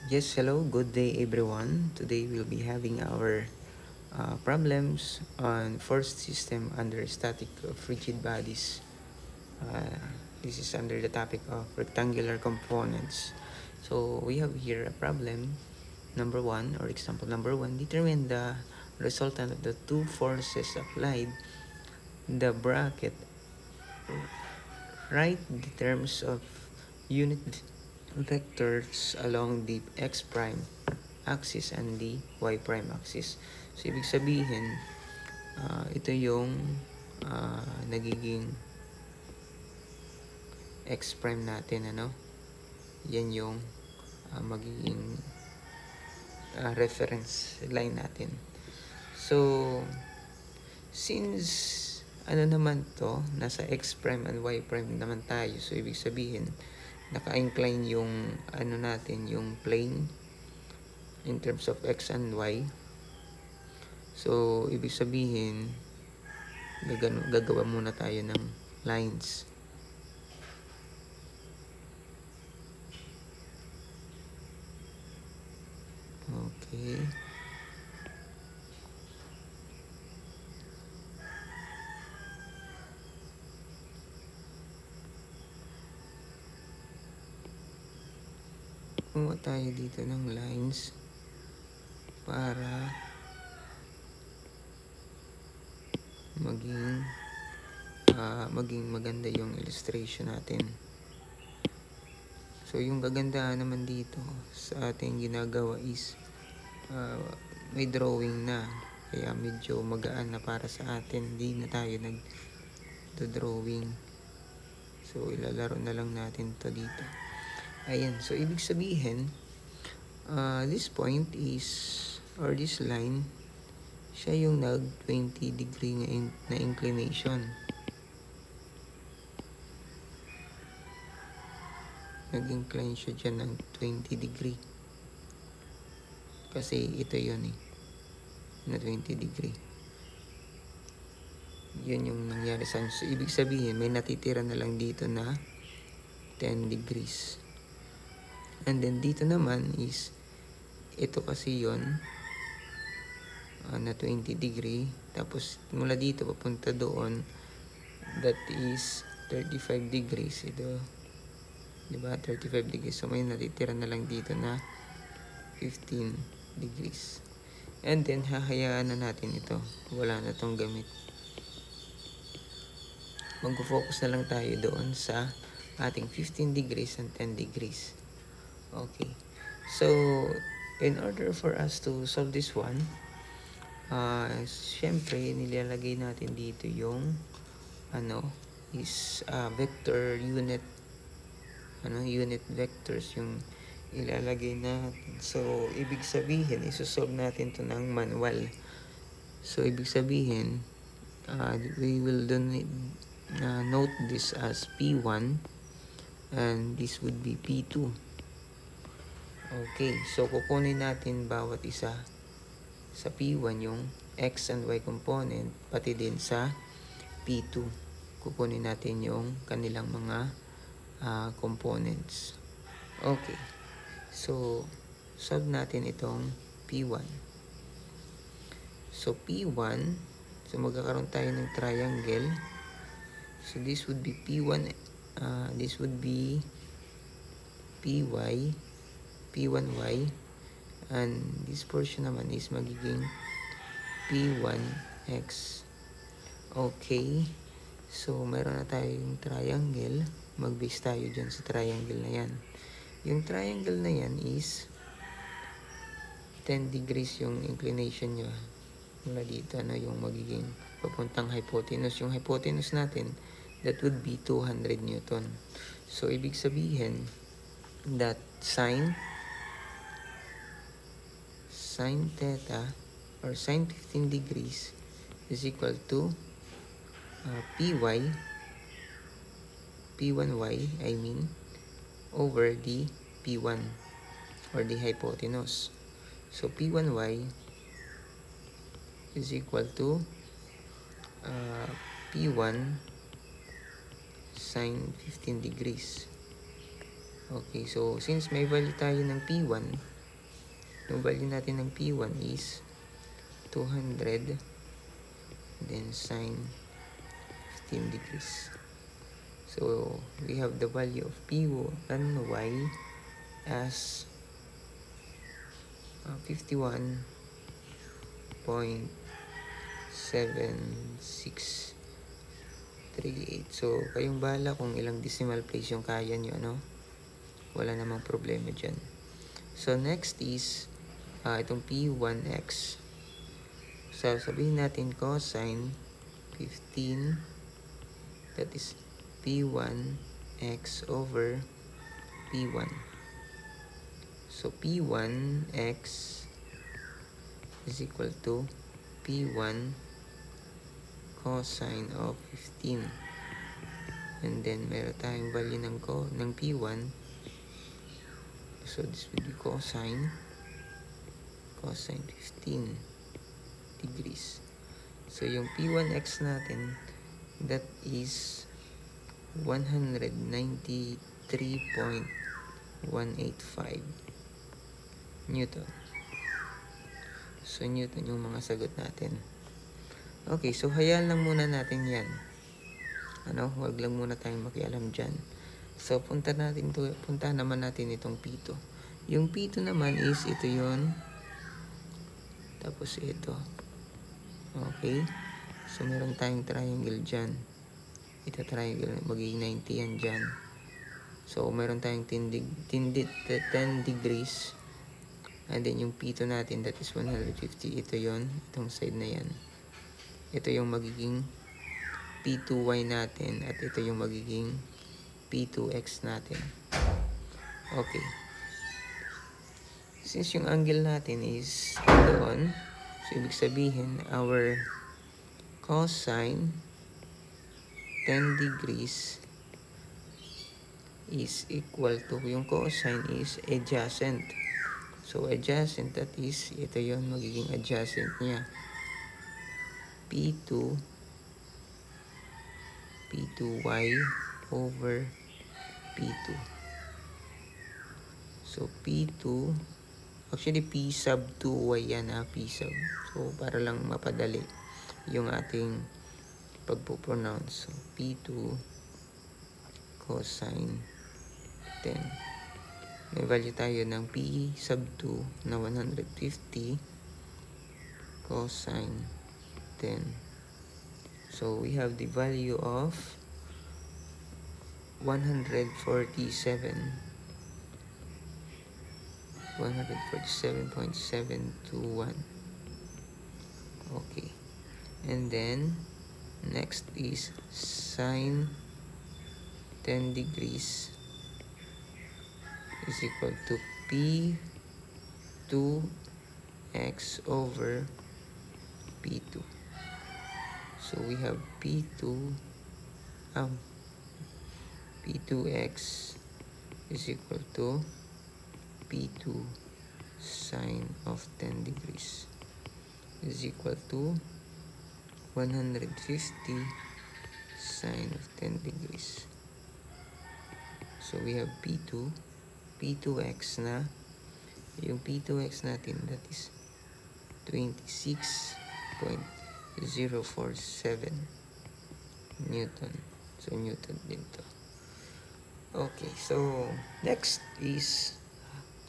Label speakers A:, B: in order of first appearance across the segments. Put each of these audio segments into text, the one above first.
A: Yes, hello, good day everyone. Today we'll be having our problems on force system under static of rigid bodies. Uh, this is under the topic of rectangular components. So we have here a problem number one, or example number one. Determine the resultant of the two forces applied. The bracket, write the terms of unit vectors along the x prime axis and the y prime axis. So, ibig sabihin, ito yung nagiging x prime natin, ano? Yan yung magiging reference line natin. So, since ano naman to, nasa x prime and y prime naman tayo. So, ibig sabihin, naka-incline yung ano natin, yung plane in terms of x and y. So, ibig sabihin, gagawa muna tayo ng lines. Okay. Kumuha tayo dito ng lines para maging maganda yung illustration natin. So, yung kagandahan naman dito sa ating ginagawa is may drawing na. Kaya medyo magaan na para sa atin. Hindi na tayo nag-drawing. So, ilalaro na lang natin to dito. Ayan. So, ibig sabihin, this point is, or this line, siya yung nag 20 degree na inclination. Nag-incline siya dyan ng 20 degree. Kasi ito yun na 20 degree. Yun yung nangyari sa. So, ibig sabihin, may natitira na lang dito na 10 degrees. And then, dito naman is, ito kasi yun, na 20 degree. Tapos, mula dito, papunta doon, that is 35 degrees. Ito, diba? 35 degrees. So, may natitira na lang dito na 15 degrees. And then, hahayaan na natin ito. Wala na tong gamit. Mag-focus na lang tayo doon sa ating 15 degrees and 10 degrees. Okay. So, in order for us to solve this one, syempre, nilalagay natin dito yung vector unit unit vectors yung ilalagay natin. So, ibig sabihin, isosolve natin to ng manual. So, ibig sabihin, we will note this as P1 and this would be P2. Okay, so kukunin natin bawat isa. Sa P1 yung X and Y component, pati din sa P2. Kukunin natin yung kanilang mga components. Okay, so solve natin itong P1. So P1, so magkakaroon tayo ng triangle. So this would be P1, this would be PY, P1Y, and this portion naman is magiging P1X. Okay, so meron na tayong triangle. Mag-base tayo dyan sa triangle na yan. Yung triangle na yan is 10 degrees yung inclination nyo. Mula dito, yung magiging papuntang hypotenuse. Yung hypotenuse natin, that would be 200 Newton. So, ibig sabihin that sine theta or sine 15 degrees is equal to P1y, I mean, over the P1 or the hypotenuse. So, P1y is equal to P1 sine 15 degrees. Okay, so since may value tayo ng P1, yung value natin ng P1 is 200, then sine 15 degrees. So we have the value of P1y as 51.7638. So kayong bahala kung ilang decimal place yung kaya nyo, ano? Wala namang problema dyan. So next is itong P1x. So sabihin natin cosine 15, that is P1x over P1. So P1x is equal to P1 cosine of 15. And then meron tayong value ng P1. So this would be cosine 15 degrees. So yung P1x natin, that is 193.185 Newton. So Newton yung mga sagot natin. Okay, so hayaan lang muna natin yan. Huwag lang muna tayong makialam dyan. So punta naman natin itong P2. Yung P2 naman is ito yun. Tapos ito. Okay. So meron tayong triangle dyan. Ito triangle, magiging 90 yan dyan. So meron tayong 10 degrees. And then yung P2 natin, that is 150. Ito yon, itong side na yan. Ito yung magiging P2y natin. At ito yung magiging P2x natin. Okay. Since yung angle natin is doon, so ibig sabihin, our cosine 10 degrees is equal to, yung cosine is adjacent. So adjacent, that is, ito yon, magiging adjacent niya. P2y over P2. So P2, actually P sub 2y yan, P sub. So para lang mapadali yung ating pagpo-pronounce. So P2 cosine 10. May value tayo ng P sub 2 na 150 cosine 10. So we have the value of 147.721. Okay. And then next is sine 10 degrees is equal to P2x over P2. So we have P2x is equal to P2 sine of 10 degrees is equal to 150 sine of 10 degrees. So we have P2x na, yung P2x natin, that is 26.047 Newton. So Newton din to. Okay, so next is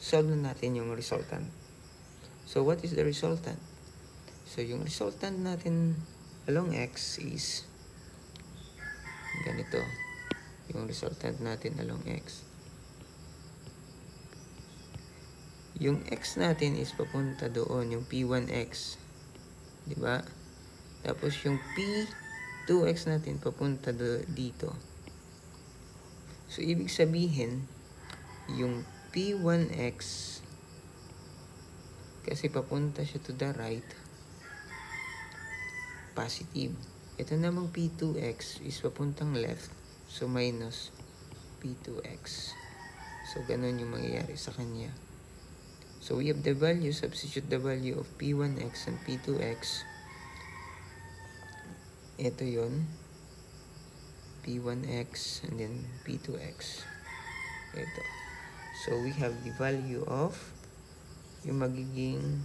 A: solve na natin yung resultant. So what is the resultant? So yung resultant natin along x is ganito. Yung resultant natin along x. Yung x natin is papunta doon, yung P1x. Diba? Tapos yung P2x natin papunta dito. So ibig sabihin, yung P1x kasi papunta siya to the right, positive. Ito namang P2x is papuntang left, so minus P2x. So ganun yung mangyayari sa kanya. So we have the value, substitute the value of P1x and P2x. Ito yon, P1x and then P2x. Ito. So, we have the value of yung magiging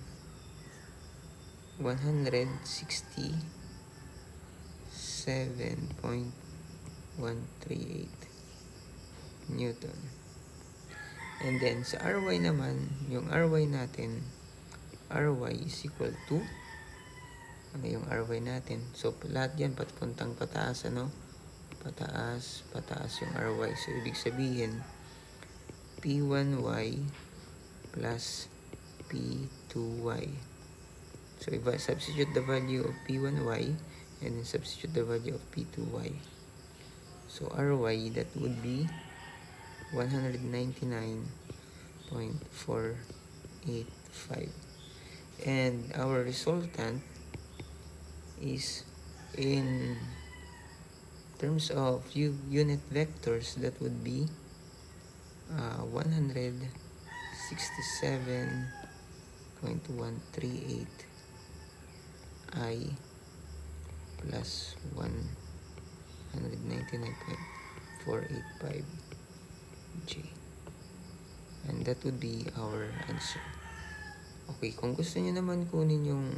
A: 167.138 Newton. And then, sa Ry naman, yung Ry natin, Ry is equal to, ano yung Ry natin? So, lahat yan papuntang pataas, ano? Pataas, pataas yung Ry. So, ibig sabihin, P1y plus P2y. So, if I substitute the value of P1y and then substitute the value of P2y. So, Ry, that would be 199.485. And our resultant is in terms of unit vectors, that would be 167.138 I plus 199.485 J. And that would be our answer. Okay, kung gusto niyo naman kunin yung